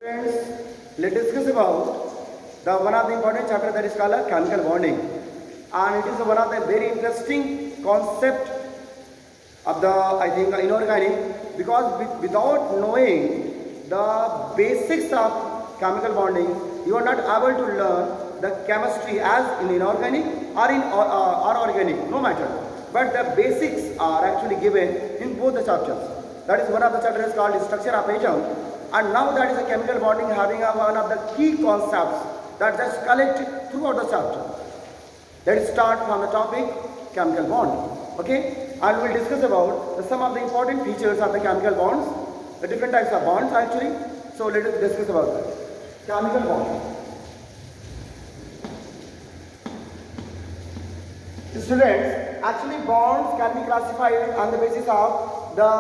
Friends, let's discuss about the one of the important chapter that is called chemical bonding, and it is one of the very interesting concept of the inorganic, because without knowing the basics of chemical bonding, you are not able to learn the chemistry as in inorganic or in or organic, no matter. But the basics are actually given in both the chapters. That is one of the chapters called structure of atom, and now that is a chemical bonding having one of the key concepts that just collect throughout the chapter. Let's start from the topic chemical bond. Okay, and we will discuss about some of the important features of the chemical bonds, the different types of bonds actually. So let us discuss about that. Chemical bond. Students, actually bonds can be classified on the basis of the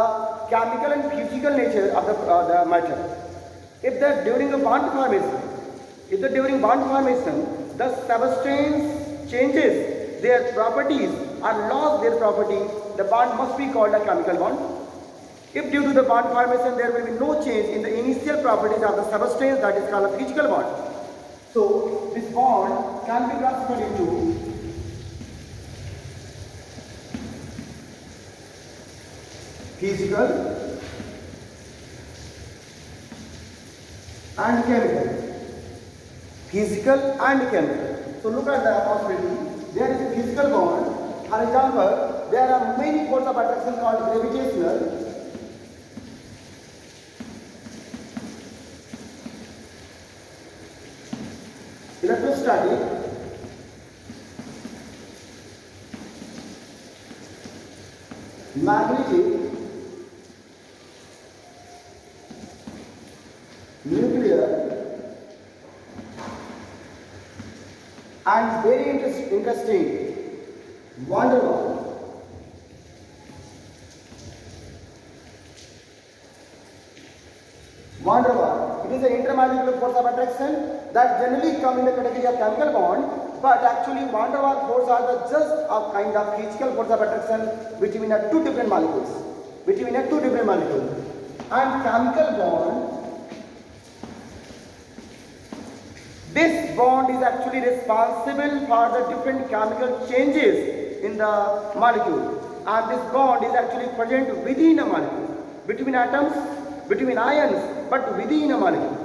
chemical and physical nature of the matter. If the during the bond formation, the substance changes their properties or lost their properties, the bond must be called a chemical bond. If due to the bond formation there will be no change in the initial properties of the substance, that is called a physical bond. So this bond can be classified into physical and chemical. Physical and chemical. So look at the possibility. There is a physical bond. For example, there are many forces of attraction called gravitational, electrostatic, magnetic, nuclear, and very interesting, van der Waals. Van der Waals. It is an intermolecular force of attraction that generally come in the category of chemical bond, but actually van der Waals force are the just a kind of physical force of attraction between two different molecules. And chemical bond, this bond is actually responsible for the different chemical changes in the molecule, and this bond is actually present within a molecule, between atoms, between ions, but within a molecule.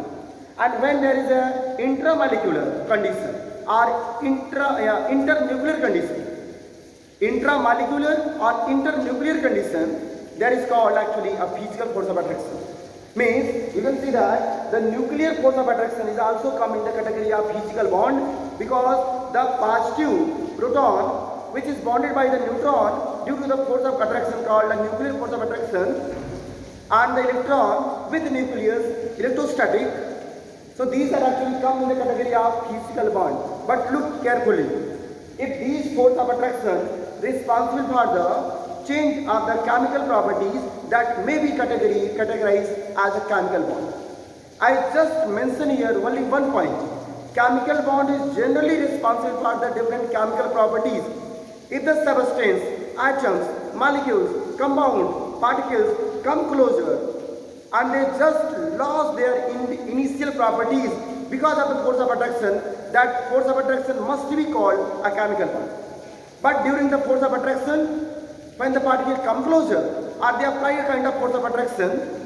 And when there is a intramolecular condition or internuclear condition, intramolecular or internuclear condition, that is called actually a physical force of attraction. Means you can see that the nuclear force of attraction is also come in the category of physical bond, because the positive proton which is bonded by the neutron due to the force of attraction called the nuclear force of attraction, and the electron with the nucleus electrostatic. So these are actually come in the category of physical bond. But look carefully, if these force of attraction responsible for the change of the chemical properties, that may be categorized as a chemical bond. I just mention here only one point. Chemical bond is generally responsible for the different chemical properties. If the substance, atoms, molecules, compound, particles come closer and they just lost their initial properties because of the force of attraction, that force of attraction must be called a chemical bond. But during the force of attraction, when the particles come closer or they apply a kind of force of attraction,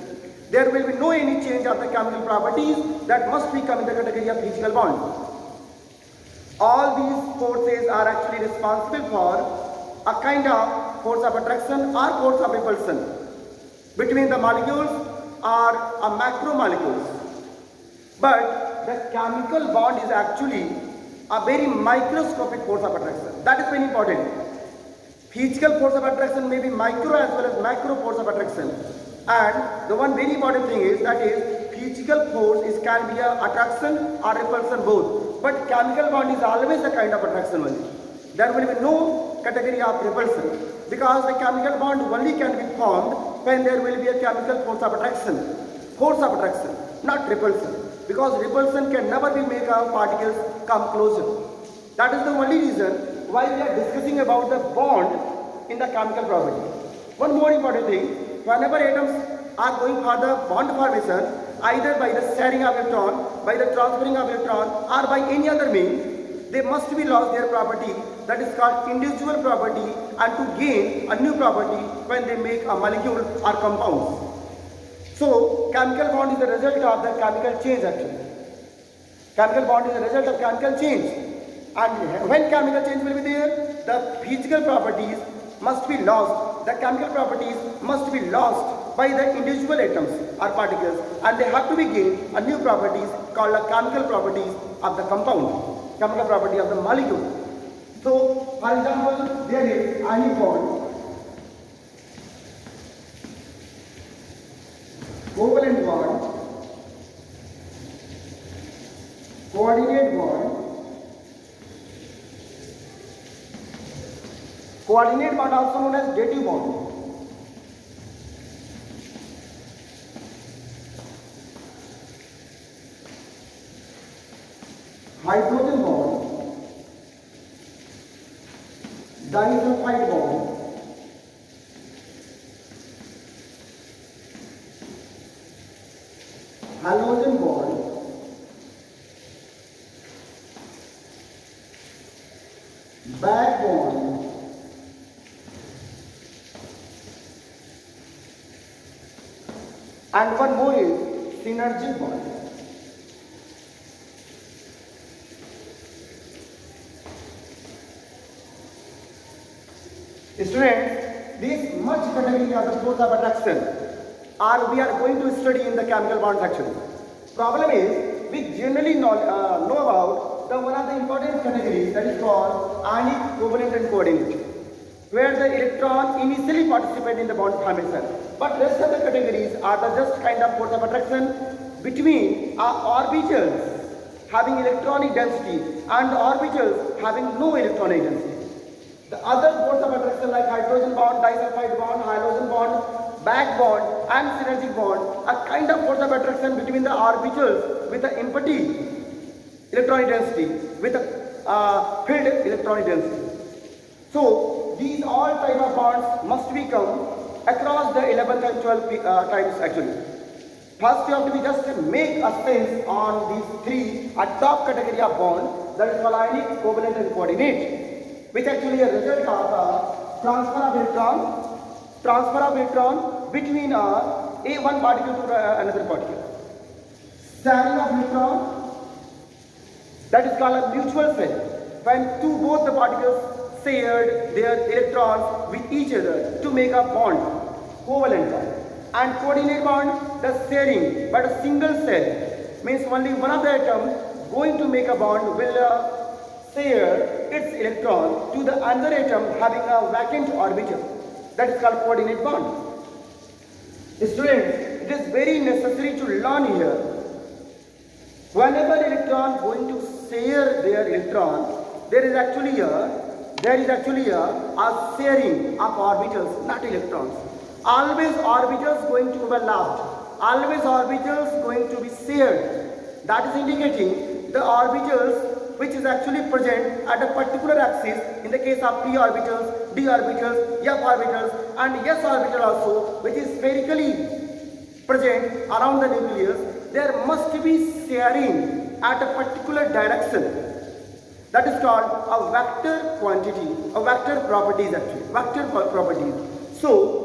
there will be no any change of the chemical properties, that must be come in the category of physical bond. All these forces are actually responsible for a kind of force of attraction or force of repulsion between the molecules or a macromolecules. But the chemical bond is actually a very microscopic force of attraction. That is very important. Physical force of attraction may be micro as well as macro force of attraction, and the one very important thing is that is physical force can be a attraction or repulsion both, but chemical bond is always a kind of attraction only. There will be no category of repulsion, because the chemical bond only can be formed when there will be a chemical force of attraction, not repulsion, because repulsion can never be make our particles come closer. That is the only reason why we are discussing about the bond in the chemical property. One more important thing, whenever atoms are going for the bond formation, either by the sharing of electron, by the transferring of electron, or by any other means, they must be lost their property, that is called individual property, and to gain a new property when they make a molecule or compound. So chemical bond is the result of the chemical change actually. Chemical bond is the result of chemical change. And when chemical change will be there, the physical properties must be lost. The chemical properties must be lost by the individual atoms or particles, and they have to be gained a new properties called the chemical properties of the compound, chemical property of the molecule. So, for example, there is ionic bond, covalent bond, coordinate bond. Coordinate bond also known as dative bond. Hydrogen bond, disulfide bond, halogen bond, back bond, and one more is synergic bond. Students, this much category of the force of attraction are we are going to study in the chemical bonds actually. Problem is, we generally know about the one of the important categories, that is called ionic, covalent and coordinate, where the electron initially participate in the bond formation, but rest of the categories are the just kind of force of attraction between orbitals having electronic density and orbitals having no electronic density. The other force of attraction like hydrogen bond, disulfide bond, halogen bond, back bond and synergic bond are kind of force of attraction between the orbitals with the empty electronic density with a filled electronic density. So these all type of bonds must become across the 11th and 12th times actually. First you have to be just make a sense on these three a top category of bond, that is called ionic, covalent and coordinate, which actually a result of the transfer of electron between one particle to another particle. Sharing of electron, that is called a mutual sharing, when both the particles shared their electrons with each other to make a bond, covalent bond. And coordinate bond, the sharing, but a single cell means only one of the atoms going to make a bond will share its electron to the other atom having a vacant orbital. That is called coordinate bond. Students, it is very necessary to learn here. Whenever electron going to share their electron, there is actually a sharing of orbitals, not electrons. Always orbitals going to overlap, always orbitals going to be shared. That is indicating the orbitals which is actually present at a particular axis, in the case of p orbitals, d orbitals, f orbitals and s orbital also, which is spherically present around the nucleus. There must be sharing at a particular direction. That is called a vector quantity, a vector properties actually, vector properties. So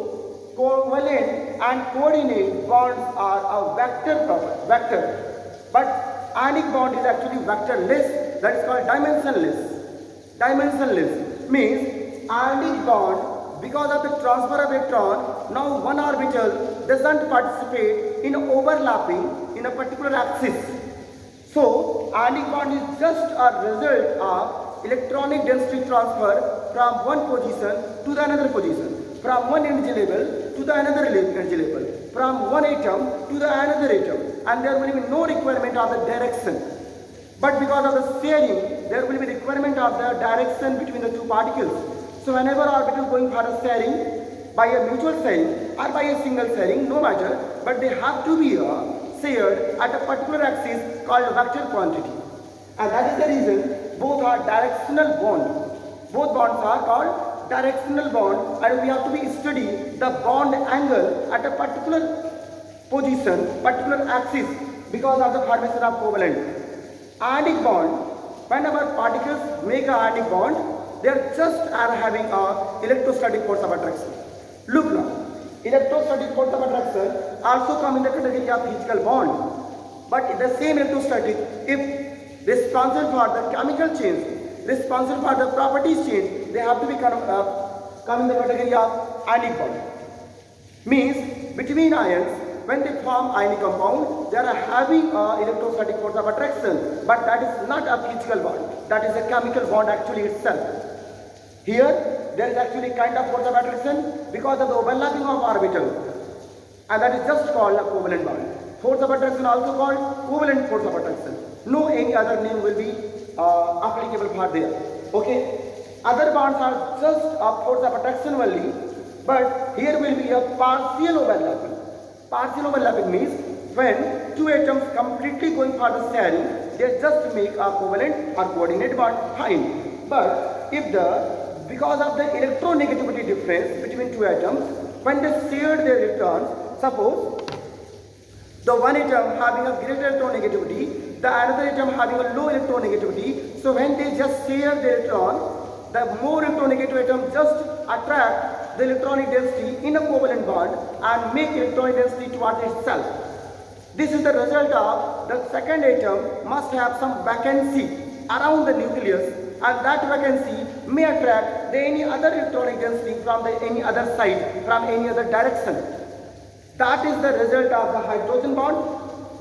covalent and coordinate bonds are a vector, but ionic bond is actually vectorless, that is called dimensionless. Dimensionless means ionic bond, because of the transfer of electron, now one orbital doesn't participate in overlapping in a particular axis. So ionic bond is just a result of electronic density transfer from one position to the another position, from one energy level to the another energy level, from one atom to the another atom, and there will be no requirement of the direction. But because of the sharing, there will be requirement of the direction between the two particles. So whenever orbital going for a sharing, by a mutual sharing or by a single sharing, no matter, but they have to be shared at a particular axis called vector quantity. And that is the reason both are directional bond. Both bonds are called directional bond, and we have to be study the bond angle at a particular position, particular axis because of the formation of covalent. Ionic bond, whenever particles make a ionic bond, they are just are having a electrostatic force of attraction. Look now, electrostatic force of attraction also come in the category of physical bond, but the same electrostatic, if responsible for the chemical change, responsible for the properties change, they have to be come in the category of ionic bond. Means between ions, when they form ionic compound, they are having electrostatic force of attraction, but that is not a physical bond, that is a chemical bond actually itself. Here there is actually kind of force of attraction because of the overlapping of orbital, and that is just called a covalent bond. Force of attraction also called covalent force of attraction. No any other name will be applicable for there. Okay, other bonds are just a force of attraction only, but here will be a partial overlapping. Partial overlapping means when two atoms completely going for the sharing, they just make a covalent or coordinate bond, fine. But if because of the electronegativity difference between two atoms, when they share their electrons, suppose the one atom having a greater electronegativity, the another atom having a low electronegativity, so when they just share their electron, the more electronegative atom just attract the electronic density in a covalent bond and make electronic density towards itself. This is the result of the second atom must have some vacancy around the nucleus, and that vacancy may attract any other electronic density from any other side, from any other direction. That is the result of the hydrogen bond,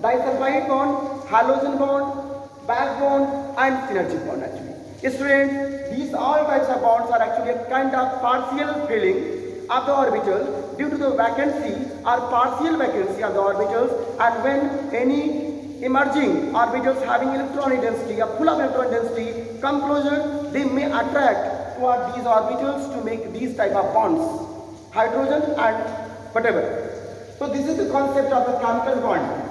disulfide bond, halogen bond, back bond and synergic bond actually. Students, these all types of bonds are actually a kind of partial filling of the orbital due to the vacancy or partial vacancy of the orbitals, and when any emerging orbitals having electronic density, a full of electron density come closer, they may attract toward these orbitals to make these type of bonds, hydrogen and whatever. So this is the concept of the chemical bond.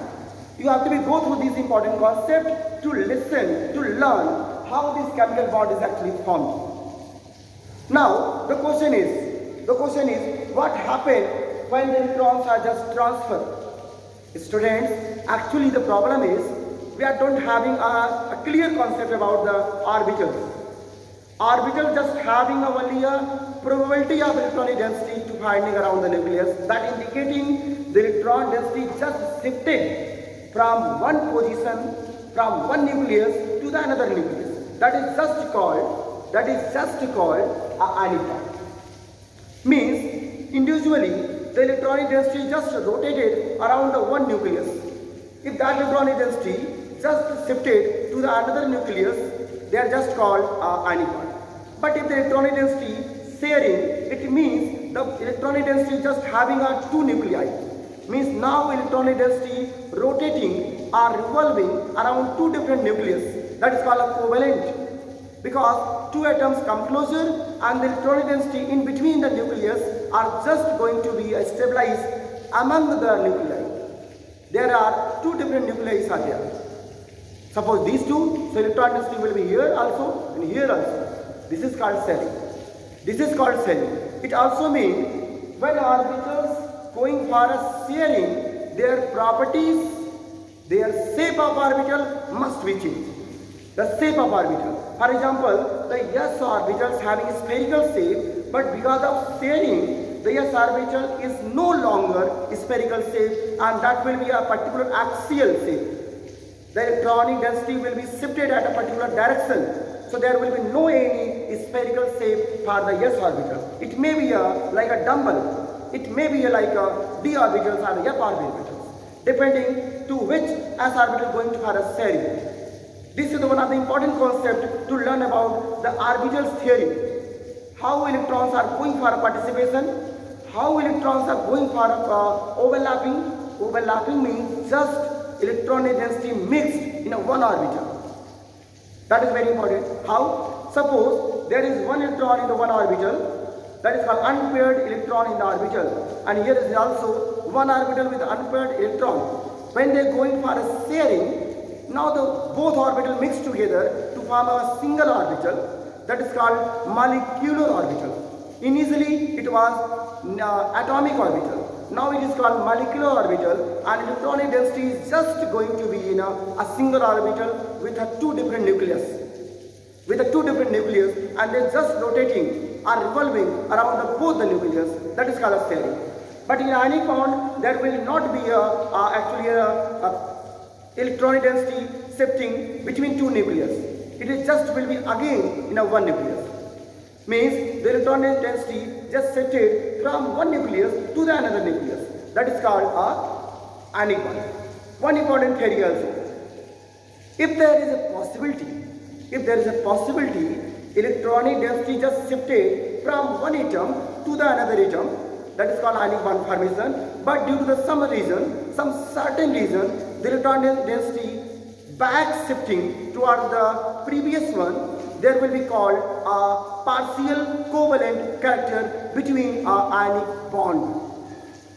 You have to go through this important concept to listen, to learn how this chemical bond is actually formed. Now the question is what happens when the electrons are just transferred? Students, actually the problem is we are don't having a clear concept about the orbitals. Orbital just having only a probability of electronic density to finding around the nucleus, that indicating the electron density just shifted from one position, from one nucleus to the another nucleus. That is just called a ionic bond. Means individually the electronic density just rotated around the one nucleus. If that electronic density just shifted to the another nucleus, they are just called ionic bond. But if the electronic density sharing, it means the electronic density just having a two nuclei. Means now electronic density rotating or revolving around two different nucleus. That is called a covalent, because two atoms come closer and the electronic density in between the nucleus are just going to be stabilized among the nuclei. There are two different nuclei are there. Suppose these two, so electron density will be here also and here also. This is called sharing. This is called sharing. It also means when orbitals going for a sharing, their properties, their shape of orbital must be changed. The shape of orbital. For example, the s orbitals having a spherical shape, but because of sharing, the s orbital is no longer spherical shape, and that will be a particular axial shape. The electronic density will be shifted at a particular direction. So there will be no any spherical shape for the s orbital. It may be like a dumbbell. It may be like a d orbitals or the f orbitals, depending to which s orbital going to for a sharing. This is one of the important concepts to learn about the orbitals theory. How electrons are going for participation, how electrons are going for overlapping. Overlapping means just electronic density mixed in a one orbital. That is very important. How? Suppose there is one electron in the one orbital, that is called unpaired electron in the orbital, and here is also one orbital with unpaired electron. When they are going for a sharing, now the both orbital mix together to form a single orbital, that is called molecular orbital. Initially it was atomic orbital, Now it is called molecular orbital, and electronic density is just going to be in a single orbital with a two different nucleus. And they're just rotating or revolving around both the nucleus. That is called as sharing. But in ionic bond, there will not be actually a electronic density shifting between two nucleus. It is just will be again in a one nucleus. Means the electronic density just shifted from one nucleus to the another nucleus. That is called a ionic bond. One important theory also. If there is a possibility, electronic density just shifted from one atom to the another atom, that is called ionic bond formation. But due to some certain reason, the electronic density back shifting towards the previous one, there will be called a partial covalent character between ionic bond.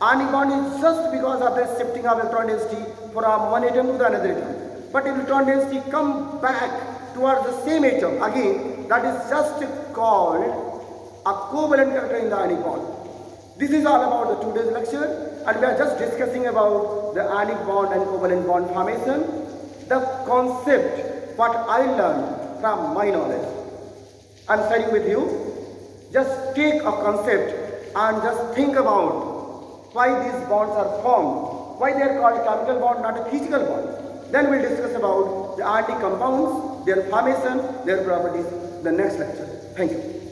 Ionic bond is just because of the shifting of electron density from one atom to the another atom. But electron density come back towards the same atom again, that is just called a covalent character in the ionic bond. This is all about the today's lecture, and we are just discussing about the ionic bond and covalent bond formation. The concept what I learned from my knowledge, I am sharing with you. Just take a concept and just think about why these bonds are formed, why they are called chemical bond, not a physical bond. Then we will discuss about the ionic compounds, their formation, their properties in the next lecture. Thank you.